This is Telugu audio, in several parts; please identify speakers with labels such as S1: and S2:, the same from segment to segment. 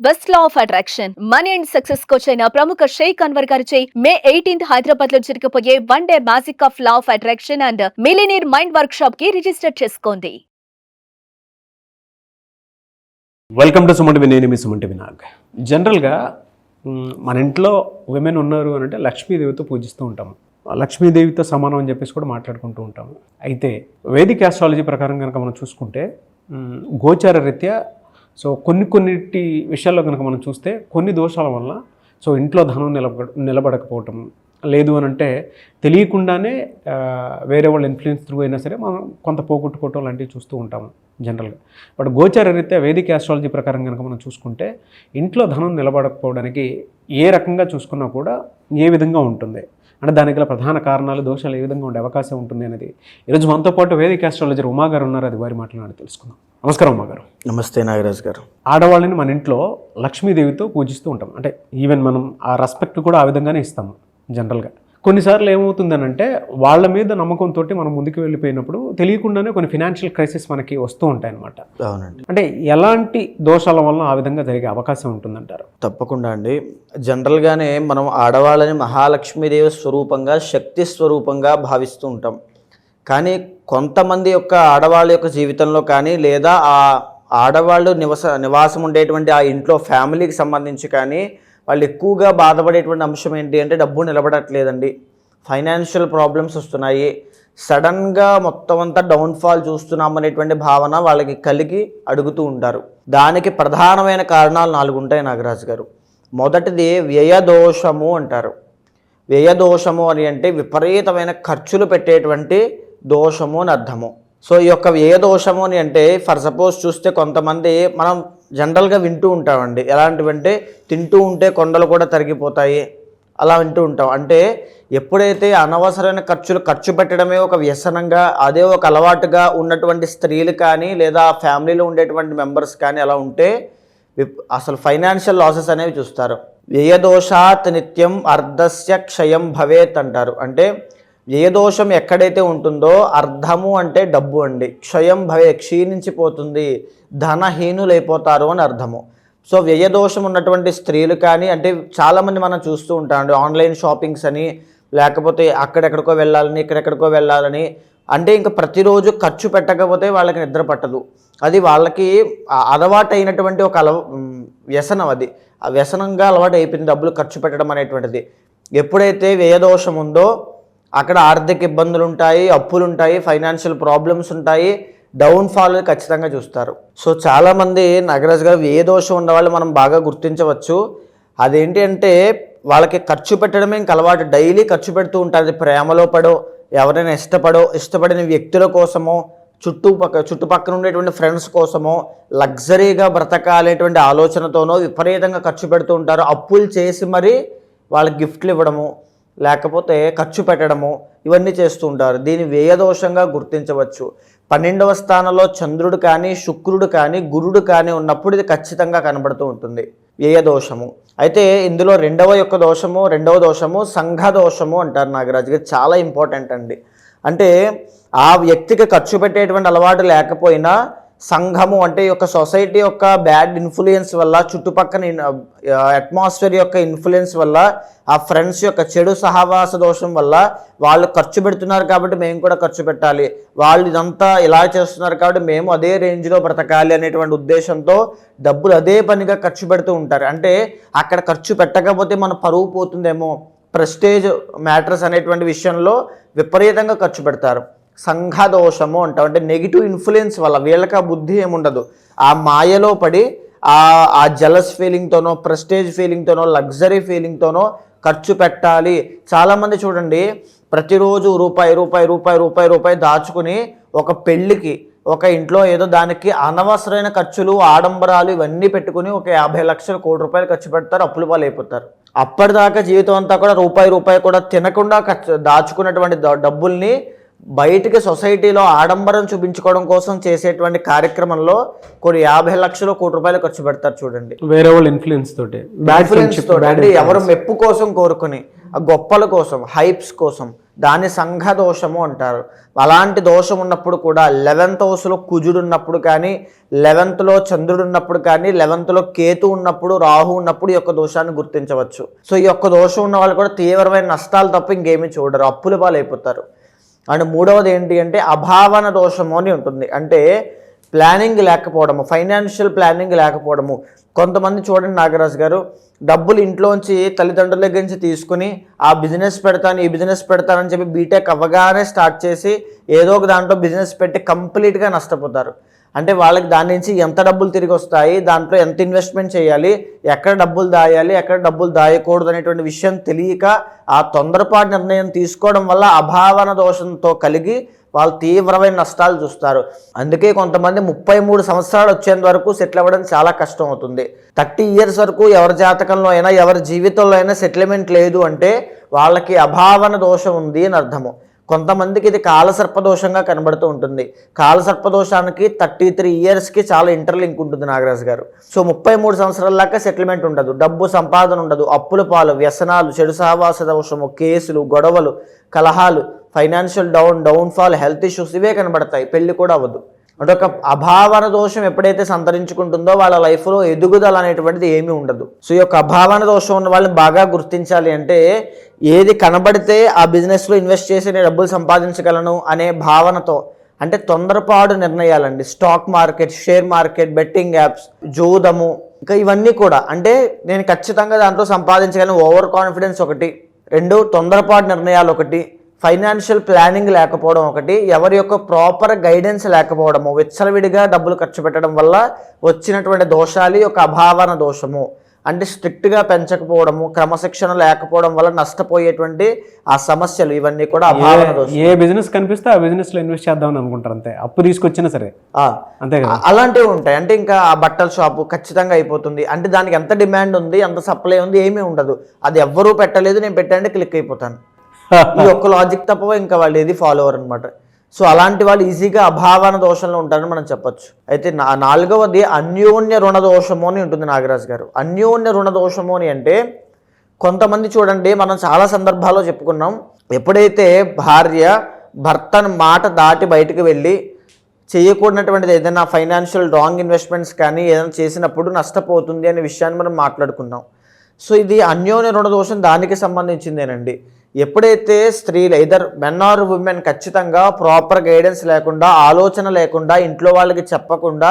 S1: Best law of attraction money and success coach అయిన ప్రముఖ షేక్ అన్వర్ గారిచే మే 18th హైదరాబాద్ లో జరగబోయే 1 day magic of law of attraction and millionaire mind work shop కి రిజిస్టర్ చేసుకోండి.
S2: వెల్కమ్ టు సుమంటి నేను మీ సుమంటి వినాగ్. జనరల్గా మన ఇంట్లో విమెన్ ఉన్నారు అని అంటే లక్ష్మీదేవితో పూజిస్తూ ఉంటాము. లక్ష్మీదేవితో సమానం అని చెప్పేసి కూడా మాట్లాడుకుంటూ ఉంటాము. అయితే వేదిక ఆస్ట్రాలజీ ప్రకారం కనుక మనం చూసుకుంటే గోచార రీత్యా కొన్నిటి విషయాల్లో కనుక మనం చూస్తే కొన్ని దోషాల వల్ల ఇంట్లో ధనం నిలబడకపోవటం లేదు అని అంటే తెలియకుండానే వేరే వాళ్ళ ఇన్ఫ్లుయెన్స్ త్రూ అయినా సరే మనం కొంత పోగొట్టుకోవటం లాంటివి చూస్తూ ఉంటాము జనరల్గా. బట్ గోచార రీత్యా వేదిక ఆస్ట్రాలజీ ప్రకారం కనుక మనం చూసుకుంటే ఇంట్లో ధనం నిలబడకపోవడానికి ఏ రకంగా చూసుకున్నా కూడా ఏ విధంగా ఉంటుంది అంటే దానికి గల ప్రధాన కారణాలు దోషాలు ఏ విధంగా ఉండే అవకాశం ఉంటుంది అనేది ఈరోజు మనతో పాటు వేదిక ఆస్ట్రాలజర్ ఉమా గారు ఉన్నారు. అది వారి మాట్లాడి తెలుసుకుందాం. నమస్కారం ఉమా గారు.
S3: నమస్తే నాగరాజ్ గారు.
S2: ఆడవాళ్ళని మన ఇంట్లో లక్ష్మీదేవితో పూజిస్తూ ఉంటాం. అంటే ఈవెన్ మనం ఆ రెస్పెక్ట్ కూడా ఆ విధంగానే ఇస్తాము జనరల్గా. కొన్నిసార్లు ఏమవుతుందనంటే వాళ్ళ మీద నమ్మకంతో మనం ముందుకు వెళ్ళిపోయినప్పుడు తెలియకుండానే కొన్ని ఫినాన్షియల్ క్రైసిస్ మనకి వస్తూ ఉంటాయి అన్నమాట.
S3: అవునండి.
S2: అంటే ఎలాంటి దోషాల వల్ల ఆ విధంగా జరిగే అవకాశం ఉంటుందంటారు?
S3: తప్పకుండా అండి. జనరల్గానే మనం ఆడవాళ్ళని మహాలక్ష్మీదేవి స్వరూపంగా, శక్తి స్వరూపంగా భావిస్తూ ఉంటాం. కానీ కొంతమంది యొక్క ఆడవాళ్ళ యొక్క జీవితంలో కానీ లేదా ఆ ఆడవాళ్ళు నివాసం ఉండేటువంటి ఆ ఇంట్లో ఫ్యామిలీకి సంబంధించి కానీ వాళ్ళు ఎక్కువగా బాధపడేటువంటి అంశం ఏంటి అంటే డబ్బు నిలబడట్లేదండి, ఫైనాన్షియల్ ప్రాబ్లమ్స్ వస్తున్నాయి, సడన్గా మొత్తం అంతా డౌన్ఫాల్ చూస్తున్నాం అనేటువంటి భావన వాళ్ళకి కలిగి అడుగుతూ ఉంటారు. దానికి ప్రధానమైన కారణాలు 4 ఉంటాయి నాగరాజు గారు. మొదటిది వ్యయదోషము అంటారు. వ్యయదోషము అని అంటే విపరీతమైన ఖర్చులు పెట్టేటువంటి దోషము అని అర్థము. ఈ యొక్క వ్యయదోషము అని అంటే ఫర్ సపోజ్ చూస్తే కొంతమంది మనం జనరల్గా వింటూ ఉంటామండి. ఎలాంటివంటే తింటూ ఉంటే కొండలు కూడా తరిగిపోతాయి అలా వింటూ ఉంటాం. అంటే ఎప్పుడైతే అనవసరమైన ఖర్చు పెట్టడమే ఒక వ్యసనంగా, అదే ఒక అలవాటుగా ఉన్నటువంటి స్త్రీలు కానీ లేదా ఫ్యామిలీలో ఉండేటువంటి మెంబర్స్ కానీ అలా ఉంటే అసలు ఫైనాన్షియల్ లాసెస్ అనేవి చూస్తారు. వ్యయదోషాత్ నిత్యం అర్ధస్య క్షయం భవేత్ అంటారు. అంటే వ్యయదోషం ఎక్కడైతే ఉంటుందో అర్ధము అంటే డబ్బు అండి, క్షయం భవే క్షీణించిపోతుంది, ధనహీనులైపోతారు అని అర్థము. వ్యయదోషం ఉన్నటువంటి స్త్రీలు కానీ అంటే చాలామంది మనం చూస్తూ ఉంటామండి. ఆన్లైన్ షాపింగ్స్ అని, లేకపోతే అక్కడెక్కడికో వెళ్ళాలని, ఇక్కడెక్కడికో వెళ్ళాలని, అంటే ఇంకా ప్రతిరోజు ఖర్చు పెట్టకపోతే వాళ్ళకి నిద్ర పట్టదు. అది వాళ్ళకి అలవాటు అయినటువంటి ఒక వ్యసనం. అది ఆ వ్యసనంగా అలవాటు అయిపోయింది డబ్బులు ఖర్చు పెట్టడం అనేటువంటిది. ఎప్పుడైతే వ్యయదోషం ఉందో అక్కడ ఆర్థిక ఇబ్బందులు ఉంటాయి, అప్పులు ఉంటాయి, ఫైనాన్షియల్ ప్రాబ్లమ్స్ ఉంటాయి, డౌన్ఫాల్ ఖచ్చితంగా చూస్తారు. చాలామంది నాగరాజు గారు వ్యయదోషం ఉన్నవాళ్ళు మనం బాగా గుర్తించవచ్చు. అదేంటి అంటే వాళ్ళకి ఖర్చు పెట్టడమే ఇంక అలవాటు, డైలీ ఖర్చు పెడుతూ ఉంటారు. ప్రేమలో పడో, ఎవరైనా ఇష్టపడిన వ్యక్తుల కోసమో, చుట్టుపక్కల ఉండేటువంటి ఫ్రెండ్స్ కోసమో, లగ్జరీగా బ్రతకాలేటువంటి ఆలోచనతోనో విపరీతంగా ఖర్చు పెడుతూ ఉంటారు. అప్పులు చేసి మరీ వాళ్ళకి గిఫ్ట్లు ఇవ్వడము, లేకపోతే ఖర్చు పెట్టడము, ఇవన్నీ చేస్తూ ఉంటారు. దీన్ని వ్యయదోషంగా గుర్తించవచ్చు. 12వ స్థానంలో చంద్రుడు కానీ, శుక్రుడు కానీ, గురుడు కానీ ఉన్నప్పుడు ఇది ఖచ్చితంగా కనబడుతూ ఉంటుంది వ్యయదోషము. అయితే ఇందులో రెండవ దోషము సంఘదోషము అంటారు నాగరాజు గారు. చాలా ఇంపార్టెంట్ అండి. అంటే ఆ వ్యక్తికి ఖర్చు పెట్టేటువంటి అలవాటు లేకపోయినా సంఘము అంటే ఈ యొక్క సొసైటీ యొక్క బ్యాడ్ ఇన్ఫ్లుయెన్స్ వల్ల, చుట్టుపక్కన అట్మాస్ఫియర్ యొక్క ఇన్ఫ్లుయెన్స్ వల్ల, ఆ ఫ్రెండ్స్ యొక్క చెడు సహవాస దోషం వల్ల వాళ్ళు ఖర్చు పెడుతున్నారు కాబట్టి మేము కూడా ఖర్చు పెట్టాలి, వాళ్ళు ఇదంతా ఇలా చేస్తున్నారు కాబట్టి మేము అదే రేంజ్లో బ్రతకాలి అనేటువంటి ఉద్దేశంతో డబ్బులు అదే పనిగా ఖర్చు పెడుతూ ఉంటారు. అంటే అక్కడ ఖర్చు పెట్టకపోతే మన పరువు పోతుందేమో, ప్రెస్టేజ్ మ్యాటర్స్ అనేటువంటి విషయంలో విపరీతంగా ఖర్చు పెడతారు. సంఘదోషము అంటాం. అంటే నెగిటివ్ ఇన్ఫ్లుయెన్స్ వల్ల వీళ్ళకి ఆ బుద్ధి ఏముండదు, ఆ మాయలో పడి ఆ జలస్ ఫీలింగ్తోనో, ప్రెస్టేజ్ ఫీలింగ్తోనో, లగ్జరీ ఫీలింగ్తోనో ఖర్చు పెట్టాలి. చాలామంది చూడండి ప్రతిరోజు రూపాయి దాచుకుని ఒక పెళ్ళికి, ఒక ఇంట్లో ఏదో దానికి అనవసరమైన ఖర్చులు, ఆడంబరాలు ఇవన్నీ పెట్టుకుని ఒక 50 లక్షలు, ₹1,00,00,000 ఖర్చు పెడతారు, అప్పుల పాలు అయిపోతారు. అప్పటిదాకా జీవితం అంతా కూడా రూపాయి కూడా తినకుండా దాచుకున్నటువంటి డబ్బుల్ని బయటికి సొసైటీలో ఆడంబరం చూపించుకోవడం కోసం చేసేటువంటి కార్యక్రమంలో కొన్ని 50 లక్షలు కోటి రూపాయలు ఖర్చు పెడతారు చూడండి,
S2: వేరే వాళ్ళ ఇన్ఫ్లుయెన్స్ తోటి,
S3: ఇన్ఫ్లుయెన్స్ తోటి. అంటే ఎవరు మెప్పు కోసం కోరుకుని, ఆ గొప్పల కోసం, హైప్స్ కోసం, దాన్ని సంఘ దోషము అంటారు. అలాంటి దోషం ఉన్నప్పుడు కూడా 11th హౌస్లో కుజుడు ఉన్నప్పుడు కానీ, 11thలో చంద్రుడు ఉన్నప్పుడు కానీ, 11thలో కేతు ఉన్నప్పుడు, రాహు ఉన్నప్పుడు ఈ యొక్క దోషాన్ని గుర్తించవచ్చు. సో ఈ యొక్క దోషం ఉన్న వాళ్ళు కూడా తీవ్రమైన నష్టాలు తప్ప ఇంకేమీ చూడరు, అప్పుల పాలైపోతారు. అండ్ మూడవది ఏంటి అంటే అభావన దోషము అని ఉంటుంది. అంటే ప్లానింగ్ లేకపోవడము, ఫైనాన్షియల్ ప్లానింగ్ లేకపోవడము. కొంతమంది చూడండి నాగరాజు గారు, డబ్బులు ఇంట్లోంచి తల్లిదండ్రుల దగ్గర నుంచి తీసుకుని ఆ బిజినెస్ పెడతాను, ఈ బిజినెస్ పెడతానని చెప్పి బీటెక్ అవ్వగానే స్టార్ట్ చేసి ఏదో ఒక దాంట్లో బిజినెస్ పెట్టి కంప్లీట్గా నష్టపోతారు. అంటే వాళ్ళకి దాని నుంచి ఎంత డబ్బులు తిరిగి వస్తాయి, దాంట్లో ఎంత ఇన్వెస్ట్మెంట్ చేయాలి, ఎక్కడ డబ్బులు దాయాలి, ఎక్కడ డబ్బులు దాయకూడదు అనేటువంటి విషయం తెలియక ఆ తొందరపాటు నిర్ణయం తీసుకోవడం వల్ల అభావన దోషంతో కలిగి వాళ్ళు తీవ్రమైన నష్టాలు చూస్తారు. అందుకే కొంతమంది 33 సంవత్సరాలు వచ్చేంత వరకు సెటిల్ అవ్వడం చాలా కష్టం అవుతుంది. 30 years వరకు ఎవరి జాతకంలో అయినా, ఎవరి జీవితంలో అయినా సెటిల్మెంట్ లేదు అంటే వాళ్ళకి అభావన దోషం ఉంది అని అర్థము. కొంతమందికి ఇది కాలసర్పదోషంగా కనబడుతూ ఉంటుంది. కాలసర్పదోషానికి 33 yearsకి చాలా ఇంటర్లింక్ ఉంటుంది నాగరాజు గారు. సో 33 సంవత్సరాల దాకా సెటిల్మెంట్ ఉండదు, డబ్బు సంపాదన ఉండదు, అప్పుల పాలు, వ్యసనాలు, చెడు సహవాస దోషము, కేసులు, గొడవలు, కలహాలు, ఫైనాన్షియల్ డౌన్ఫాల్, హెల్త్ ఇష్యూస్ ఇవే కనబడతాయి. పెళ్లి కూడా అవ్వదు. అంటే ఒక అభావన దోషం ఎప్పుడైతే సంతరించుకుంటుందో వాళ్ళ లైఫ్లో ఎదుగుదల అనేటువంటిది ఏమీ ఉండదు. సో ఈ యొక్క అభావన దోషం ఉన్న వాళ్ళని బాగా గుర్తించాలి అంటే ఏది కనబడితే ఆ బిజినెస్లో ఇన్వెస్ట్ చేసి నేను డబ్బులు సంపాదించగలను అనే భావనతో, అంటే తొందరపాటు నిర్ణయాలండి, stock market, share market, betting apps, జూదము, ఇంకా ఇవన్నీ కూడా అంటే నేను ఖచ్చితంగా దాంట్లో సంపాదించగలను ఓవర్ కాన్ఫిడెన్స్ ఒకటి, 2 తొందరపాటు నిర్ణయాలు ఒకటి, ఫైనాన్షియల్ ప్లానింగ్ లేకపోవడం ఒకటి, ఎవరి యొక్క ప్రాపర్ గైడెన్స్ లేకపోవడము, విచ్చలవిడిగా డబ్బులు ఖర్చు పెట్టడం వల్ల వచ్చినటువంటి దోషాలు యొక్క అభావన దోషము. అంటే స్ట్రిక్ట్గా పెంచకపోవడము, క్రమశిక్షణ లేకపోవడం వల్ల నష్టపోయేటువంటి ఆ సమస్యలు, ఇవన్నీ కూడా అభావన దోషం.
S2: ఏ బిజినెస్ కనిపిస్తే ఆ బిజినెస్లో ఇన్వెస్ట్ చేద్దామని అనుకుంటారు, అంతే. అప్పు తీసుకొచ్చినా సరే అంతే కదా,
S3: అలాంటివి ఉంటాయి. అంటే ఇంకా ఆ బట్టల షాపు ఖచ్చితంగా అయిపోతుంది అంటే దానికి ఎంత డిమాండ్ ఉంది, ఎంత సప్లై ఉంది, ఏమీ ఉండదు. అది ఎవ్వరూ పెట్టలేదు, నేను పెట్టండి క్లిక్ అయిపోతాను. ఈ ఒక్క లాజిక్ తప్ప ఇంకా వాళ్ళు ఏది ఫాలోవర్ అనమాట. సో అలాంటి వాళ్ళు ఈజీగా అభావన దోషంలో ఉంటారని మనం చెప్పొచ్చు. అయితే 4వది అన్యోన్య రుణ దోషము అని ఉంటుంది నాగరాజు గారు. అన్యోన్య రుణ దోషము అని అంటే కొంతమంది చూడండి, మనం చాలా సందర్భాల్లో చెప్పుకున్నాం, ఎప్పుడైతే భార్య భర్తను మాట దాటి బయటకు వెళ్ళి చేయకూడనటువంటిది ఏదైనా ఫైనాన్షియల్ రాంగ్ ఇన్వెస్ట్మెంట్స్ కానీ ఏదైనా చేసినప్పుడు నష్టపోతుంది అనే విషయాన్ని మనం మాట్లాడుకున్నాం. సో ఇది అన్యోన్య రుణ దోషం దానికి సంబంధించిందేనండి. ఎప్పుడైతే స్త్రీలు ఇదర్ మెన్ ఆర్ ఉమెన్ ఖచ్చితంగా ప్రాపర్ గైడెన్స్ లేకుండా, ఆలోచన లేకుండా, ఇంట్లో వాళ్ళకి చెప్పకుండా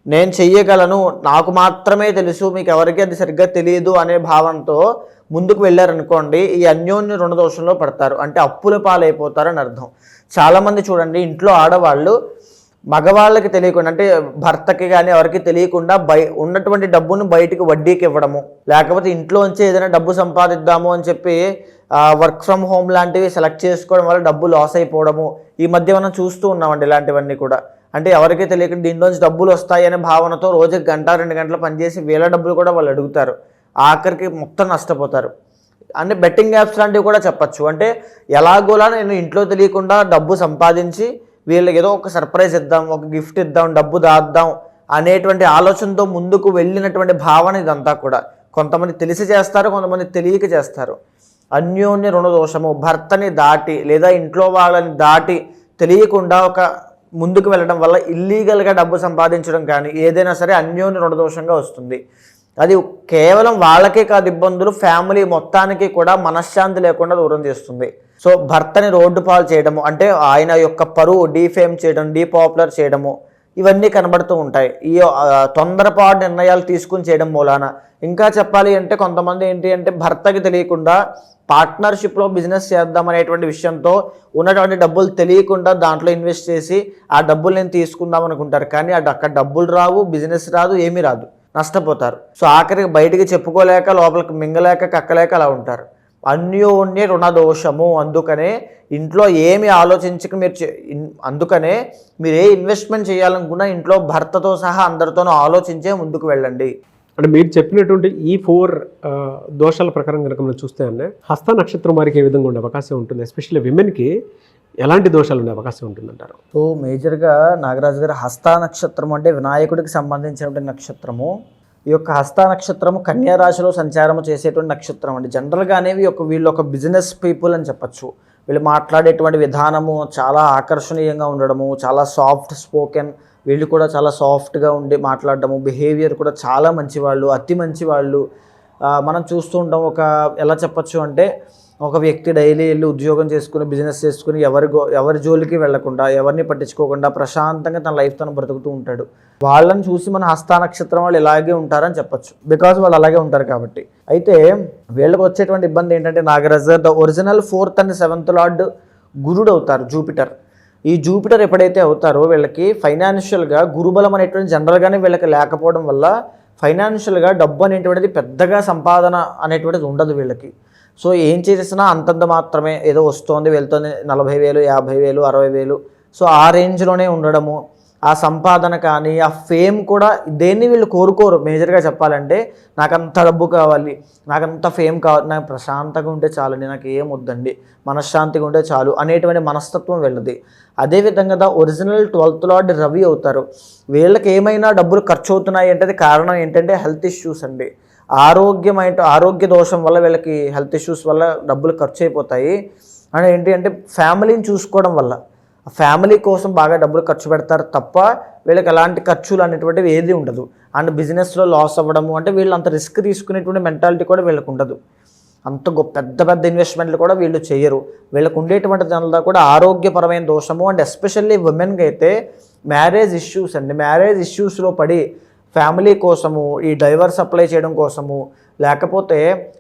S3: నేను చెయ్యగలను, నాకు మాత్రమే తెలుసు, మీకు ఎవరికి అది సరిగ్గా తెలియదు అనే భావనతో ముందుకు వెళ్ళారనుకోండి, ఈ అన్యోన్య రుణ దోషంలో పడతారు. అంటే అప్పుల పాలైపోతారని అర్థం. చాలామంది చూడండి, ఇంట్లో ఆడవాళ్ళు మగవాళ్ళకి తెలియకుండా, అంటే భర్తకి కానీ ఎవరికి తెలియకుండా ఉన్నటువంటి డబ్బును బయటికి వడ్డీకి ఇవ్వడము, లేకపోతే ఇంట్లోంచి ఏదైనా డబ్బు సంపాదిద్దాము అని చెప్పి వర్క్ ఫ్రమ్ హోమ్ లాంటివి సెలెక్ట్ చేసుకోవడం వల్ల డబ్బు లాస్ అయిపోవడము ఈ మధ్య మనం చూస్తూ ఉన్నామండి. ఇలాంటివన్నీ కూడా అంటే ఎవరికీ తెలియకుండా దీంట్లోంచి డబ్బులు వస్తాయి అనే భావనతో రోజుకి 1-2 గంటలు పనిచేసి వేల డబ్బులు కూడా వాళ్ళు అడుగుతారు, ఆఖరికి మొత్తం నష్టపోతారు. అంటే బెట్టింగ్ యాప్స్ లాంటివి కూడా చెప్పచ్చు. అంటే ఎలాగోలా నేను ఇంట్లో తెలియకుండా డబ్బు సంపాదించి వీళ్ళకి ఏదో ఒక సర్ప్రైజ్ ఇద్దాం, ఒక గిఫ్ట్ ఇద్దాం, డబ్బు దాద్దాం అనేటువంటి ఆలోచనతో ముందుకు వెళ్ళినటువంటి భావన ఇదంతా కూడా. కొంతమంది తెలిసి చేస్తారు, కొంతమంది తెలియక చేస్తారు. అన్యోన్య రుణ దోషము, భర్తని దాటి లేదా ఇంట్లో వాళ్ళని దాటి తెలియకుండా ఒక ముందుకు వెళ్ళడం వల్ల ఇల్లీగల్గా డబ్బు సంపాదించడం కానీ ఏదైనా సరే అన్యోన్య రుణ దోషంగా వస్తుంది. అది కేవలం వాళ్ళకే కాదు ఇబ్బందులు, ఫ్యామిలీ మొత్తానికి కూడా మనశ్శాంతి లేకుండా దూరం చేస్తుంది. సో భర్తని రోడ్డు పాలు చేయడము, అంటే ఆయన యొక్క పరువు డీఫేమ్ చేయడం, డీపాపులర్ చేయడము, ఇవన్నీ కనబడుతూ ఉంటాయి ఈ తొందరపాటు నిర్ణయాలు తీసుకుని చేయడం మూలాన. ఇంకా చెప్పాలి అంటే కొంతమంది ఏంటి అంటే భర్తకి తెలియకుండా పార్ట్నర్షిప్లో బిజినెస్ చేద్దాం అనేటువంటి విషయంతో ఉన్నటువంటి డబ్బులు తెలియకుండా దాంట్లో ఇన్వెస్ట్ చేసి ఆ డబ్బులు నేను తీసుకుందాం అనుకుంటారు, కానీ అక్కడ డబ్బులు రావు, బిజినెస్ రాదు, ఏమీ రాదు, నష్టపోతారు. సో ఆఖరికి బయటికి చెప్పుకోలేక, లోపలికి మింగలేక, కక్కలేక అలా ఉంటారు. అన్యోన్య రుణ దోషము. అందుకనే ఇంట్లో ఏమి ఆలోచించక అందుకనే మీరు ఏ ఇన్వెస్ట్మెంట్ చేయాలనుకున్నా ఇంట్లో భర్తతో సహా అందరితోనూ ఆలోచించే ముందుకు వెళ్ళండి.
S2: అంటే మీరు చెప్పినటువంటి ఈ 4 దోషాల ప్రకారం కనుక మనం చూస్తే అంటే హస్త నక్షత్రం వారికి ఏ విధంగా ఉండే అవకాశం ఉంటుంది, ఎస్పెషల్లీ విమెన్కి ఎలాంటి దోషాలు ఉండే అవకాశం ఉంటుందంటారు?
S3: సో మేజర్గా నాగరాజు గారు హస్త నక్షత్రం అంటే వినాయకుడికి సంబంధించినటువంటి నక్షత్రము. ఈ యొక్క హస్త నక్షత్రము కన్యా రాశిలో సంచారం చేసేటువంటి నక్షత్రం అండి. జనరల్గా అనేవి వీళ్ళు ఒక బిజినెస్ పీపుల్ అని చెప్పచ్చు. వీళ్ళు మాట్లాడేటువంటి విధానము చాలా ఆకర్షణీయంగా ఉండడము, చాలా సాఫ్ట్ స్పోకెన్, వీళ్ళు కూడా చాలా సాఫ్ట్గా ఉండి మాట్లాడడము, బిహేవియర్ కూడా చాలా మంచివాళ్ళు, అతి మంచివాళ్ళు. మనం చూస్తూ ఉంటాం. ఎలా చెప్పచ్చు అంటే ఒక వ్యక్తి డైలీ వెళ్ళి ఉద్యోగం చేసుకుని బిజినెస్ చేసుకుని ఎవరి జోలికి వెళ్లకుండా, ఎవరిని పట్టించుకోకుండా ప్రశాంతంగా తన లైఫ్ తను బ్రతుకుతూ ఉంటాడు. వాళ్ళని చూసి మన హస్త నక్షత్రం వాళ్ళు ఇలాగే ఉంటారని చెప్పచ్చు, బికాజ్ వాళ్ళు అలాగే ఉంటారు కాబట్టి. అయితే వీళ్ళకి వచ్చేటువంటి ఇబ్బంది ఏంటంటే Nagaraj, the original 4th and 7th lord గురుడు అవుతారు, జూపిటర్. ఈ జూపిటర్ ఎప్పుడైతే అవుతారో వీళ్ళకి ఫైనాన్షియల్గా గురుబలం అనేటువంటి జనరల్గానే వీళ్ళకి లేకపోవడం వల్ల ఫైనాన్షియల్గా డబ్బు అనేటువంటిది పెద్దగా సంపాదన అనేటువంటిది ఉండదు వీళ్ళకి. సో ఏం చేసినా అంతంత మాత్రమే, ఏదో వస్తుంది వెళ్తుంది, 40,000, 50,000, 60,000, సో ఆ రేంజ్లోనే ఉండడము. ఆ సంపాదన కానీ ఆ ఫేమ్ కూడా దేన్ని వీళ్ళు కోరుకోరు. మేజర్గా చెప్పాలంటే నాకు అంత డబ్బు కావాలి, నాకు అంత ఫేమ్ కావాలి, నాకు ప్రశాంతంగా ఉంటే చాలండి, నాకు ఏం వద్దండి, మనశ్శాంతిగా ఉంటే చాలు అనేటువంటి మనస్తత్వం వీళ్ళది. అదేవిధంగా the original 12th lord Ravi అవుతారు. వీళ్ళకి ఏమైనా డబ్బులు ఖర్చు అవుతున్నాయి అంటే అది కారణం ఏంటంటే హెల్త్ ఇష్యూస్ అండి. ఆరోగ్య దోషం వల్ల వీళ్ళకి హెల్త్ ఇష్యూస్ వల్ల డబ్బులు ఖర్చు అయిపోతాయి. అండ్ ఏంటి అంటే ఫ్యామిలీని చూసుకోవడం వల్ల ఫ్యామిలీ కోసం బాగా డబ్బులు ఖర్చు పెడతారు తప్ప వీళ్ళకి ఎలాంటి ఖర్చులు అనేటువంటివి ఏది ఉండదు. అండ్ బిజినెస్లో లాస్ అవ్వడము అంటే వీళ్ళు అంత రిస్క్ తీసుకునేటువంటి మెంటాలిటీ కూడా వీళ్ళకి ఉండదు. అంత పెద్ద పెద్ద ఇన్వెస్ట్మెంట్లు కూడా వీళ్ళు చేయరు. వీళ్ళకు ఉండేటువంటి దానిలో కూడా ఆరోగ్యపరమైన దోషము. అండ్ ఎస్పెషల్లీ ఉమెన్కి అయితే మ్యారేజ్ ఇష్యూస్ అండి. మ్యారేజ్ ఇష్యూస్లో పడి ఫ్యామిలీ కోసము, ఈ డైవర్స్ అప్లై చేయడం కోసము, లేకపోతే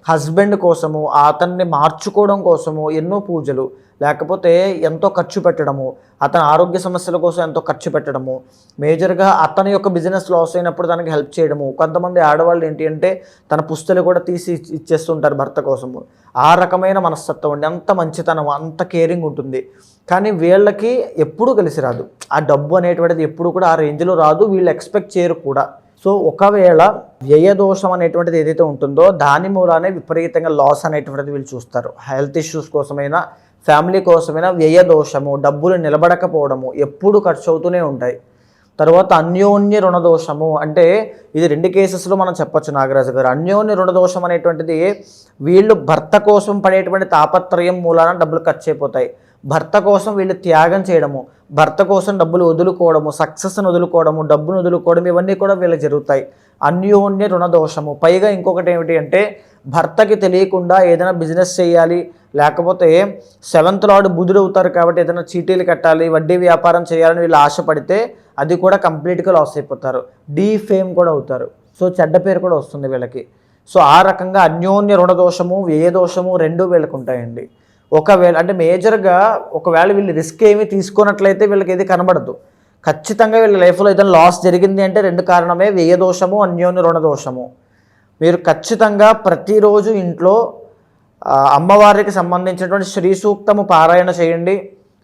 S3: హస్బెండ్ కోసము, అతన్ని మార్చుకోవడం కోసము ఎన్నో పూజలు, లేకపోతే ఎంతో ఖర్చు పెట్టడము, అతని ఆరోగ్య సమస్యల కోసం ఎంతో ఖర్చు పెట్టడము, మేజర్గా అతని యొక్క బిజినెస్ లాస్ అయినప్పుడు దానికి హెల్ప్ చేయడము. కొంతమంది ఆడవాళ్ళు ఏంటి అంటే తన పుస్తలు కూడా తీసి ఇచ్చేస్తుంటారు భర్త కోసము. ఆ రకమైన మనస్తత్వం అండి. అంత మంచితనం, అంత కేరింగ్ ఉంటుంది. కానీ వీళ్ళకి ఎప్పుడూ కలిసి రాదు. ఆ డబ్బు అనేటువంటిది ఎప్పుడు కూడా ఆ రేంజ్లో రాదు, వీళ్ళు ఎక్స్పెక్ట్ చేయరు కూడా. సో ఒకవేళ వ్యయదోషం అనేటువంటిది ఏదైతే ఉంటుందో దాని మూలానే విపరీతంగా లాస్ అనేటువంటిది వీళ్ళు చూస్తారు. హెల్త్ ఇష్యూస్ కోసమైనా ఫ్యామిలీ కోసమైనా వ్యయదోషము, డబ్బులు నిలబడకపోవడము ఎప్పుడు ఖర్చు అవుతూనే ఉంటాయి. తర్వాత అన్యోన్య రుణదోషము అంటే ఇది 2 కేసెస్లో మనం చెప్పొచ్చు నాగరాజు గారు. అన్యోన్య రుణదోషం అనేటువంటిది వీళ్ళు భర్త కోసం పడేటువంటి తాపత్రయం మూలాన డబ్బులు ఖర్చు అయిపోతాయి. భర్త కోసం వీళ్ళు త్యాగం చేయడము, భర్త కోసం డబ్బులు వదులుకోవడము, సక్సెస్ని వదులుకోవడము, డబ్బును వదులుకోవడం, ఇవన్నీ కూడా వీళ్ళకి జరుగుతాయి. అన్యోన్య రుణదోషము. పైగా ఇంకొకటి ఏమిటి అంటే భర్తకి తెలియకుండా ఏదైనా బిజినెస్ చేయాలి, లేకపోతే 7th లార్డ్ బుధుడు అవుతారు కాబట్టి ఏదైనా చీటీలు కట్టాలి, వడ్డీ వ్యాపారం చేయాలని వీళ్ళు ఆశపడితే అది కూడా కంప్లీట్గా లాస్ అయిపోతారు. ఫేమ్ కూడా అవుతారు. సో చెడ్డ పేరు కూడా వస్తుంది వీళ్ళకి. సో ఆ రకంగా అన్యోన్య రుణదోషము, వ్యయదోషము 2 వీళ్ళకు ఉంటాయండి. ఒకవేళ అంటే మేజర్గా ఒకవేళ వీళ్ళు రిస్క్ ఏమీ తీసుకున్నట్లయితే వీళ్ళకి ఏది కనబడదు. ఖచ్చితంగా వీళ్ళ లైఫ్లో ఏదైనా లాస్ జరిగింది అంటే 2 కారణమే, వ్యయదోషము, అన్యోన్య రుణదోషము. మీరు ఖచ్చితంగా ప్రతిరోజు ఇంట్లో అమ్మవారికి సంబంధించినటువంటి శ్రీ సూక్తము పారాయణ చేయండి,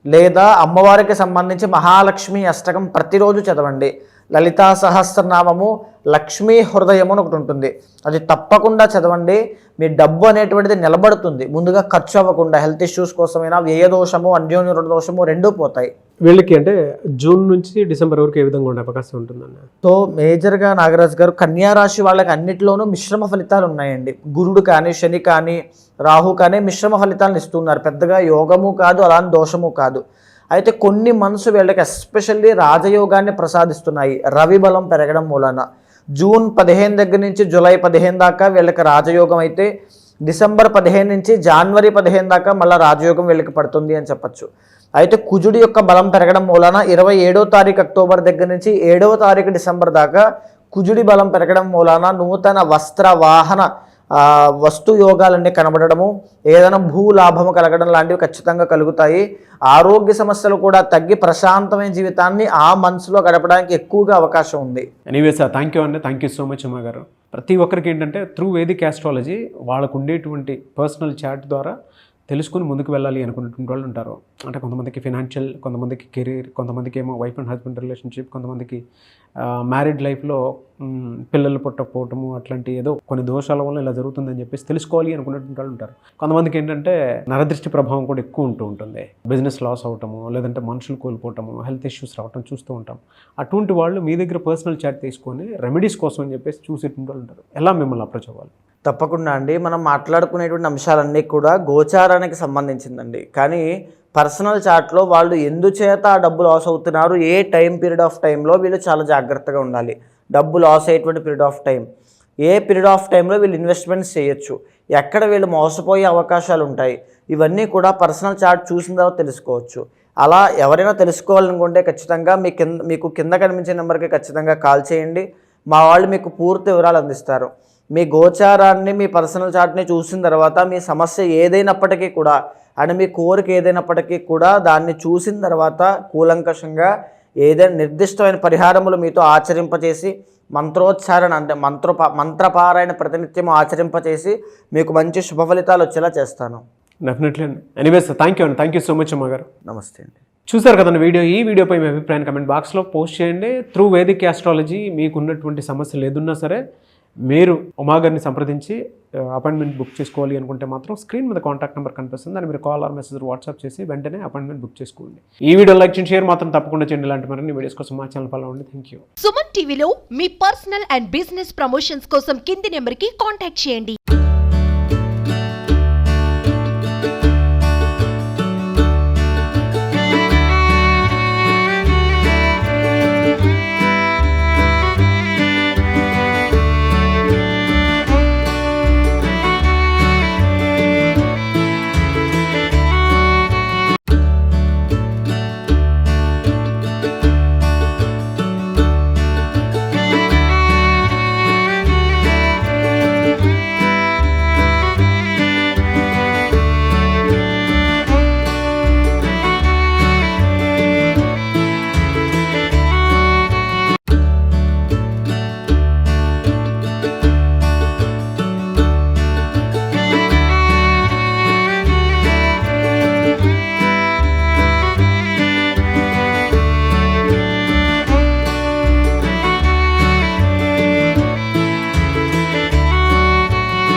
S3: లేదా అమ్మవారికి సంబంధించి మహాలక్ష్మి అష్టకం ప్రతిరోజు చదవండి. లలితా సహస్రనామము, లక్ష్మీ హృదయము అని ఒకటి ఉంటుంది, అది తప్పకుండా చదవండి. మీ డబ్బు అనేటువంటిది నిలబడుతుంది, ముందుగా ఖర్చు అవ్వకుండా. హెల్త్ ఇష్యూస్ కోసమైనా వ్యయదోషము, అన్యోన్య రుణదోషము 2 పోతాయి.
S2: వీళ్ళకి అంటే జూన్ నుంచి డిసెంబర్ వరకు ఏ విధంగా ఉండే అవకాశం ఉంటుందన్న?
S3: సో మేజర్గా నాగరాజు గారు కన్యా రాశి వాళ్ళకి అన్నిటిలోనూ మిశ్రమ ఫలితాలు ఉన్నాయండి. గురుడు కానీ, శని కానీ, రాహు కానీ మిశ్రమ ఫలితాలను ఇస్తున్నారు. పెద్దగా యోగము కాదు, అలాంటి దోషము కాదు. అయితే కొన్ని మనసు వీళ్ళకి ఎస్పెషల్లీ రాజయోగాన్ని ప్రసాదిస్తున్నాయి. రవి బలం పెరగడం మూలన జూన్ 15 దగ్గర నుంచి జూలై 15 దాకా వీళ్ళకి రాజయోగం అయితే, డిసెంబర్ 15 నుంచి జనవరి 15 దాకా మళ్ళీ రాజయోగం వీళ్ళకి పడుతుంది అని చెప్పచ్చు. అయితే కుజుడి యొక్క బలం పెరగడం మూలన 27వ తారీఖు అక్టోబర్ దగ్గర నుంచి 7వ తారీఖు డిసెంబర్ దాకా కుజుడి బలం పెరగడం మూలన నూతన వస్త్ర వాహన వస్తు యోగాలన్నీ కనబడము, ఏదైనా భూలాభము కలగడం లాంటివి ఖచ్చితంగా కలుగుతాయి. ఆరోగ్య సమస్యలు కూడా తగ్గి ప్రశాంతమైన జీవితాన్ని ఆ మనసులో గడపడానికి ఎక్కువగా అవకాశం ఉంది.
S2: ఎనీవే సార్, థ్యాంక్ యూ అండి. Thank you so much Uma గారు. ప్రతి ఒక్కరికి ఏంటంటే త్రూ వేదిక్ ఆస్ట్రాలజీ వాళ్ళకు ఉండేటువంటి పర్సనల్ చాట్ ద్వారా తెలుసుకుని ముందుకు వెళ్ళాలి అనుకున్నటువంటి వాళ్ళు ఉంటారు. అంటే కొంతమందికి ఫినాన్షియల్, కొంతమందికి కెరీర్, కొంతమందికి ఏమో వైఫ్ అండ్ హస్బెండ్ రిలేషన్షిప్, కొంతమందికి మ్యారీడ్ లైఫ్లో పిల్లలు పుట్టకపోవటము అట్లాంటి ఏదో కొన్ని దోషాల వల్ల ఇలా జరుగుతుందని చెప్పేసి తెలుసుకోవాలి అనుకున్నటువంటి వాళ్ళు ఉంటారు. కొంతమందికి ఏంటంటే నరదృష్టి ప్రభావం కూడా ఎక్కువ ఉంటూ ఉంటుంది. బిజినెస్ లాస్ అవటము, లేదంటే మనుషులు కోల్పోవటము, హెల్త్ ఇష్యూస్ రావటం చూస్తూ ఉంటాం. అటువంటి వాళ్ళు మీ దగ్గర పర్సనల్ చాట్ తీసుకొని రెమెడీస్ కోసం అని చెప్పేసి చూసేటువంటి వాళ్ళు ఉంటారు. ఎలా మిమ్మల్ని అప్రోచ్ అవ్వాలి?
S3: తప్పకుండా అండి. మనం మాట్లాడుకునేటువంటి అంశాలన్నీ కూడా గోచారానికి సంబంధించిందండి. కానీ పర్సనల్ చాట్లో వాళ్ళు ఎందుచేత ఆ డబ్బు లాస్ అవుతున్నారు, ఏ టైం పీరియడ్ ఆఫ్ టైంలో వీళ్ళు చాలా జాగ్రత్తగా ఉండాలి. డబ్బు లాస్ అయ్యేటువంటి period of time, a period of టైంలో వీళ్ళు ఇన్వెస్ట్మెంట్స్ చేయొచ్చు, ఎక్కడ వీళ్ళు మోసపోయే అవకాశాలు ఉంటాయి, ఇవన్నీ కూడా పర్సనల్ చార్ట్ చూసిన తర్వాత తెలుసుకోవచ్చు. అలా ఎవరైనా తెలుసుకోవాలనుకుంటే ఖచ్చితంగా మీకు కింద కనిపించే నెంబర్కి ఖచ్చితంగా కాల్ చేయండి. మా వాళ్ళు మీకు పూర్తి వివరాలు అందిస్తారు. మీ గోచారాన్ని, మీ పర్సనల్ చార్ట్ని చూసిన తర్వాత మీ సమస్య ఏదైనప్పటికీ కూడా అండ్ మీ కోరిక ఏదైనప్పటికీ కూడా దాన్ని చూసిన తర్వాత కూలంకషంగా ఏదైనా నిర్దిష్టమైన పరిహారములు మీతో ఆచరింపచేసి మంత్రోచ్చారణ అంటే మంత్రపారాయణ ప్రతినిత్యం ఆచరింపచేసి మీకు మంచి శుభ ఫలితాలు వచ్చేలా చేస్తాను.
S2: డెఫినెట్లీ అండి. Anyways thank you so much అమ్మగారు.
S3: నమస్తే అండి.
S2: చూసారు కదండి వీడియో. ఈ వీడియోపై మీ అభిప్రాయాన్ని కమెంట్ బాక్స్లో పోస్ట్ చేయండి. త్రూ వేదిక్ ఆస్ట్రాలజీ మీకున్నటువంటి సమస్యలు ఏదున్నా సరే మీరు ఉమాగారిని సంప్రదించి అపాయింట్మెంట్ బుక్ చేసుకోవాలి అనుకుంటే మాత్రం స్క్రీన్ మీద కాంటాక్ట్ నెంబర్ కనిపిస్తుంది. దాన్ని మీరు కాల్ ఆర్ మెసేజ్ వాట్సాప్ చేసి వెంటనే అపాయింట్మెంట్ బుక్ చేసుకోండి. ఈ వీడియో లైక్ చేయండి, షేర్ మాత్రం తప్పకుండా చేయండి. ఇలాంటి మరిన్ని వీడియోస్ కోసం మా ఛానల్ ఫాలో అవ్వండి. Thank you.
S4: సుమన్ టీవీలో మీ పర్సనల్ అండ్ బిజినెస్ ప్రమోషన్స్ కోసం కింది నెంబర్కి కాంటాక్ట్ చేయండి.